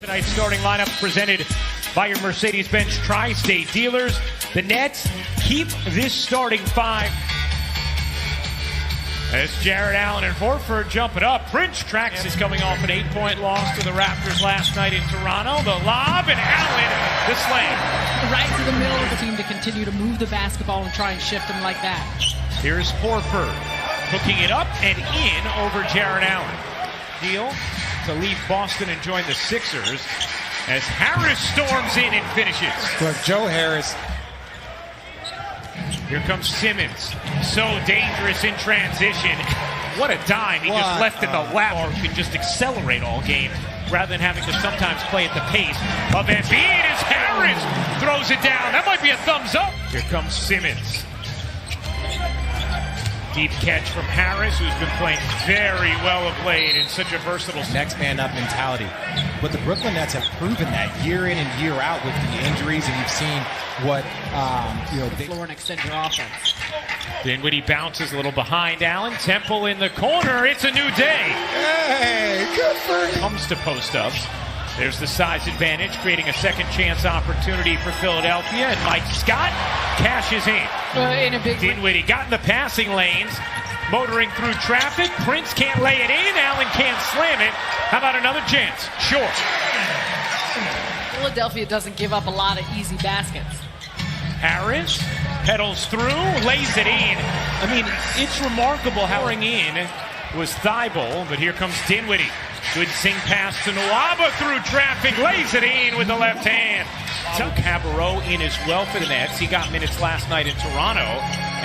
Tonight's starting lineup presented by your Mercedes-Benz Tri-State dealers. The Nets keep this starting five. As Jarrett Allen and Horford jump it up. Prince Trax is coming off an 8-point loss to the Raptors last night in Toronto. The lob, and Allen the slam. Right to the middle of the team to continue to move the basketball and try and shift them like that. Here's Horford hooking it up and in over Jarrett Allen. Deal to leave Boston and join the Sixers as Harris storms in and finishes. Look, Joe Harris. Here comes Simmons. So dangerous in transition. What a dime. He just left in the lap. Or can just accelerate all game rather than having to sometimes play at the pace of Embiid as Harris throws it down. That might be a thumbs up. Here comes Simmons. Deep catch from Harris, who's been playing very well of late in such a versatile Next man up mentality. But the Brooklyn Nets have proven that year in and year out with the injuries, and you've seen what, Floor and extend your offense. Dinwiddie bounces a little behind Allen. Temple in the corner. It's a new day. Hey, good for him. Comes to post-ups. There's the size advantage, creating a second chance opportunity for Philadelphia. And Mike Scott cashes in. In a big Dinwiddie got in the passing lanes, motoring through traffic. Prince can't lay it in. Allen can't slam it. How about another chance? Short. Philadelphia doesn't give up a lot of easy baskets. Harris pedals through, lays it in. I mean, it's remarkable how in was Thibault, but here comes Dinwiddie. Good sing pass to Nwaba through traffic, lays it in with the left hand. Cabarrot in as well for the Nets. He got minutes last night in Toronto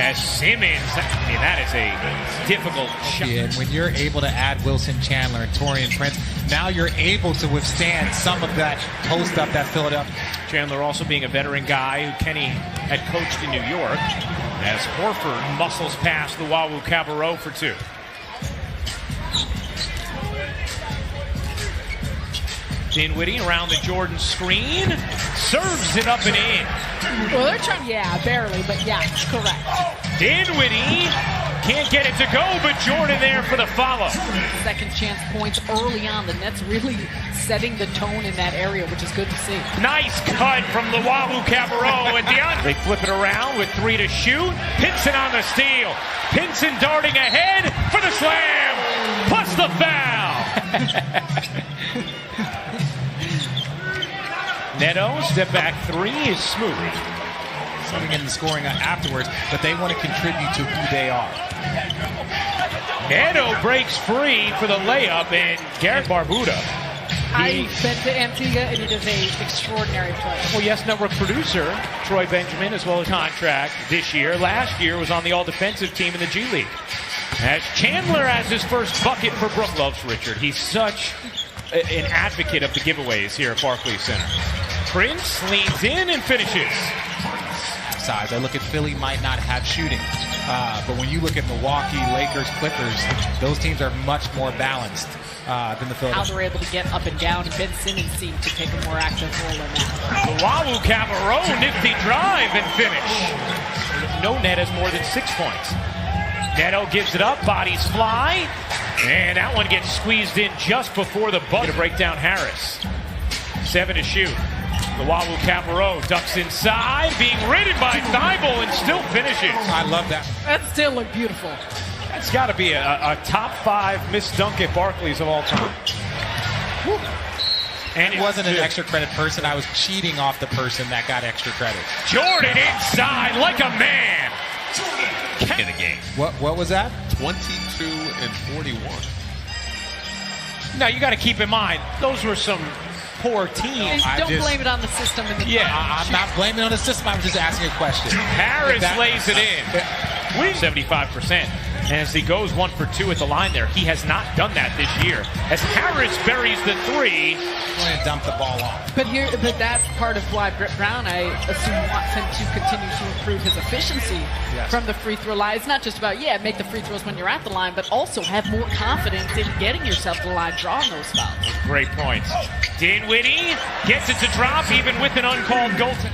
as Simmons. I mean, that is a difficult shot. And when you're able to add Wilson Chandler and Taurean Prince, now you're able to withstand some of that post up that Philadelphia. Chandler also being a veteran guy who Kenny had coached in New York as Horford muscles past the Luwawu Cabarrot for two. Dinwiddie around the Jordan screen, serves it up and in. Well, they're trying, barely, but correct. Dinwiddie can't get it to go, but Jordan there for the follow. Second chance points early on. The Nets really setting the tone in that area, which is good to see. Nice cut from Luwawu Cabarrot and DeAndre. They flip it around with three to shoot. Pinson on the steal. Pinson darting ahead for the slam, plus the foul. Neto, step back three is smooth. Something in the scoring afterwards, but they want to contribute to who they are. Neto breaks free for the layup, and Garrett Barbuda. I've been to Antigua, and it is an extraordinary play. Well, Yes Network producer Troy Benjamin, as well as contract this year. Last year was on the all-defensive team in the G League. As Chandler has his first bucket for Brook. Loves Richard. He's such an advocate of the giveaways here at Barclays Center. Prince leans in and finishes. Size. I look at Philly might not have shooting, but when you look at Milwaukee, Lakers, Clippers, those teams are much more balanced than the Philadelphia. How they're able to get up and down, and Ben Simmons seemed to take a more active role in that. Luwawu Cabarrot, nifty drive and finish. No net has more than 6 points. Neto gives it up, bodies fly, and that one gets squeezed in just before the buzzer to break down Harris. 7 to shoot. Luwawu Cabarrot ducks inside, being ridden by Thibault and still finishes. I love that. That still looked beautiful. That's got to be a top 5 missed dunk at Barclays of all time. Woo. And it wasn't an extra credit person. I was cheating off the person that got extra credit. Jordan inside like a man. In the game. What was that? 22 and 41. Now you got to keep in mind those were some poor teams. Don't blame it on the system. I'm not blaming it on the system. I'm just asking a question. Harris lays it in. 75%. And as he goes 1 for 2 at the line there, he has not done that this year. As Harris buries the three. Going to dump the ball off. But that's part of why Brett Brown, I assume, wants him to continue to improve his efficiency from the free throw line. It's not just about, make the free throws when you're at the line, but also have more confidence in getting yourself to the line, drawing those fouls. Great points. Dinwiddie gets it to drop even with an uncalled goaltend.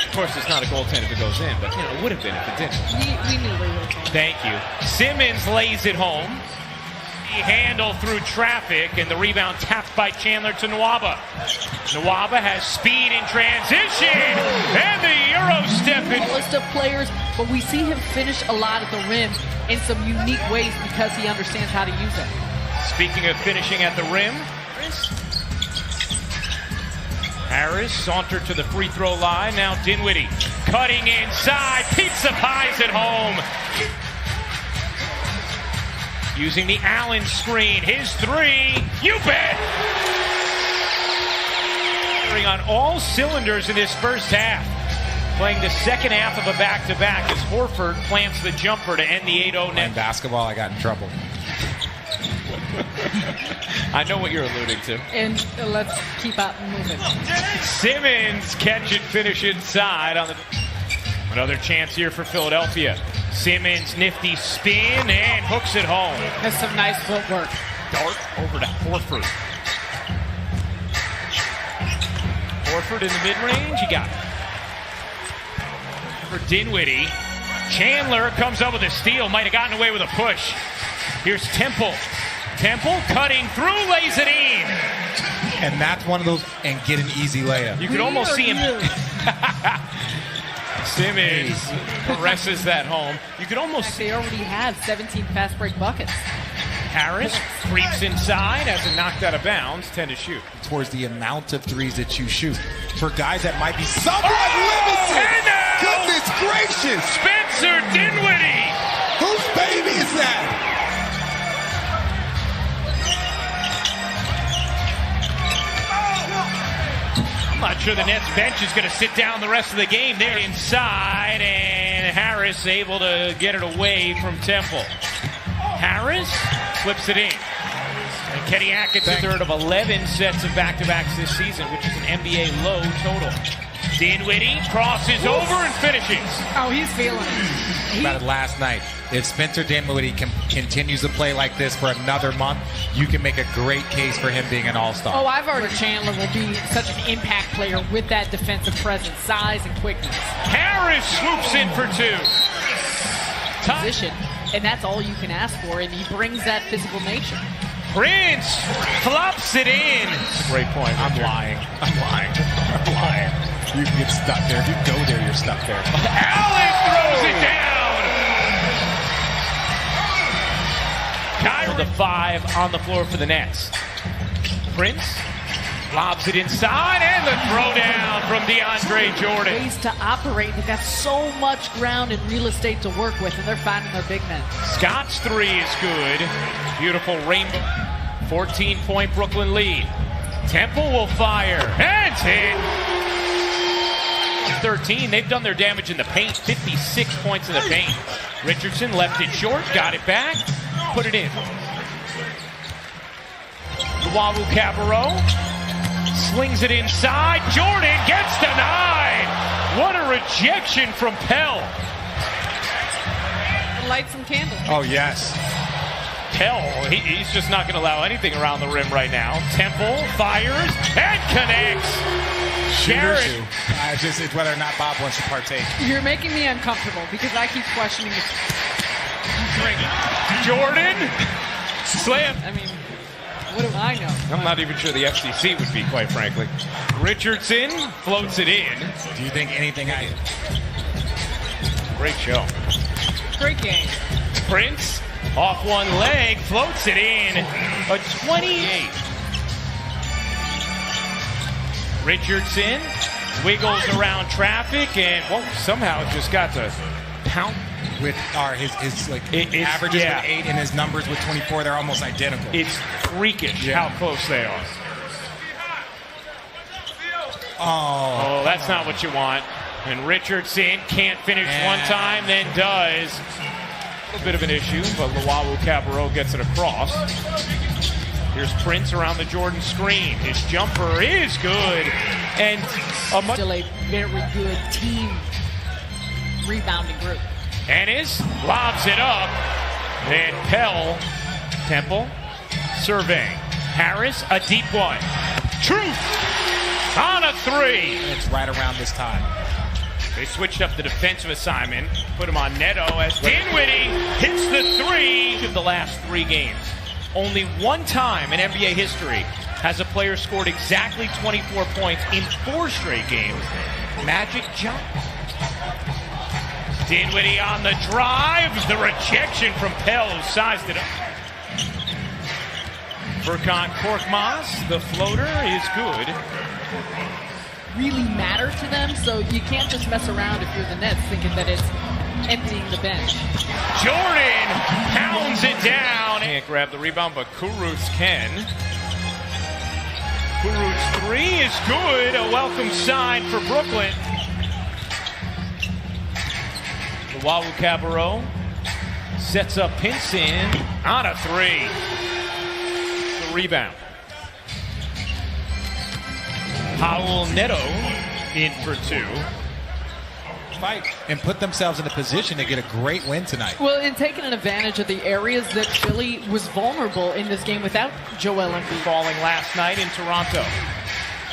Of course, it's not a goaltend if it goes in, but it would have been if it didn't. We knew we were going. Thank you. Simmons lays it home. Handle through traffic, and the rebound tapped by Chandler to Nwaba. Nwaba has speed in transition, and the Euro step in. List of players, but we see him finish a lot at the rim in some unique ways because he understands how to use it. Speaking of finishing at the rim, Harris sauntered to the free throw line. Now Dinwiddie cutting inside. Pizza pies at home. Using the Allen screen. His three. You bet. On all cylinders in this first half. Playing the second half of a back-to-back as Horford plants the jumper to end the 8-0 net. In basketball, I got in trouble. I know what you're alluding to. And let's keep up moving. Simmons catch and finish inside on the. Another chance here for Philadelphia. Simmons nifty spin and hooks it home. That's some nice footwork. Dart over to Horford. Horford in the mid-range. He got it. For Dinwiddie. Chandler comes up with a steal. Might have gotten away with a push. Here's Temple. Temple cutting through, lays it in. And that's one of those, and get an easy layup. You could almost see him. Simmons presses that home. You could almost They already have 17 fast break buckets. Harris creeps inside, has it knocked out of bounds, 10 to shoot. Towards the amount of threes that you shoot. For guys that might be somewhat limited. Goodness gracious! Spencer Dinwiddie! Whose baby is that? I'm not sure the Nets bench is going to sit down the rest of the game. They're inside, and Harris able to get it away from Temple. Harris flips it in. And Kenny Atkins's third of 11 sets of back-to-backs this season, which is an NBA low total. Dinwiddie crosses over and finishes. Oh, he's feeling it. About it last night. If Spencer Dinwiddie continues to play like this for another month, you can make a great case for him being an all-star. Oh, I've already. Chandler will be such an impact player with that defensive presence, size, and quickness. Harris swoops in for two. Position, and that's all you can ask for, and he brings that physical nature. Prince flops it in. Great point. I'm lying. You can get stuck there. If you go there, you're stuck there. Allen throws it down. Kyrie the 5 on the floor for the Nets. Prince lobs it inside, and the throwdown from DeAndre Jordan. Ways to operate. They've got so much ground and real estate to work with, and they're finding their big men. Scott's three is good. Beautiful rainbow. 14-point Brooklyn lead. Temple will fire. And hit. 13. They've done their damage in the paint. 56 points in the paint. Richardson left it short, got it back, put it in. Luwawu-Cabarrot slings it inside. Jordan gets denied. What a rejection from Pell. Light some candles. Oh, yes. Pell, he's just not going to allow anything around the rim right now. Temple fires and connects. Garrett. Just it's whether or not Bob wants to partake. You're making me uncomfortable because I keep questioning if Jordan slam. I mean, what do I know? I'm not even sure the FCC would be, quite frankly. Richardson floats it in. Do you think anything Great show. Great game. Prince off one leg, floats it in. A 28. Richardson wiggles around traffic and somehow just got to pound. with his like it's, averages with 8 and his numbers with 24, they're almost identical. It's freakish how close they are. Oh, that's not what you want. And Richardson can't finish one time, then does. A bit of an issue, but Luwawu-Cabarrot gets it across. Here's Prince around the Jordan screen. His jumper is good. And still a very good team rebounding group. Ennis lobs it up. And Temple, surveying. Harris, a deep one. Truth on a 3. It's right around this time. They switched up the defensive assignment, put him on Neto as Dinwiddie hits the 3 of the last 3 games. Only one time in NBA history has a player scored exactly 24 points in 4 straight games. Magic Johnson. Dinwiddie on the drive. The rejection from Pell, who sized it up. Furkan Korkmaz, the floater is good. Really matter to them, so you can't just mess around if you're the Nets thinking that it's emptying the bench. Jordan pounds it down. Can't grab the rebound, but Kurucs can. Kurucs 3 is good. A welcome sign for Brooklyn. Luau Cabarrot sets up Pinson on a 3. The rebound. Raul Neto in for 2. Fight and put themselves in a position to get a great win tonight. Well, in taking advantage of the areas that Philly was vulnerable in this game without Joel Embiid. Falling last night in Toronto.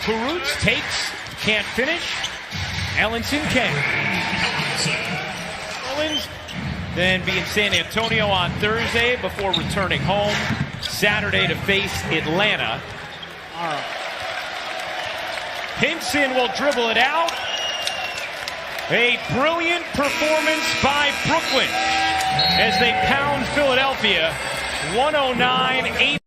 Kurucs takes, can't finish. Ellington can. Orleans then be in San Antonio on Thursday before returning home Saturday to face Atlanta. Pinson will dribble it out. A brilliant performance by Brooklyn as they pound Philadelphia 109-80.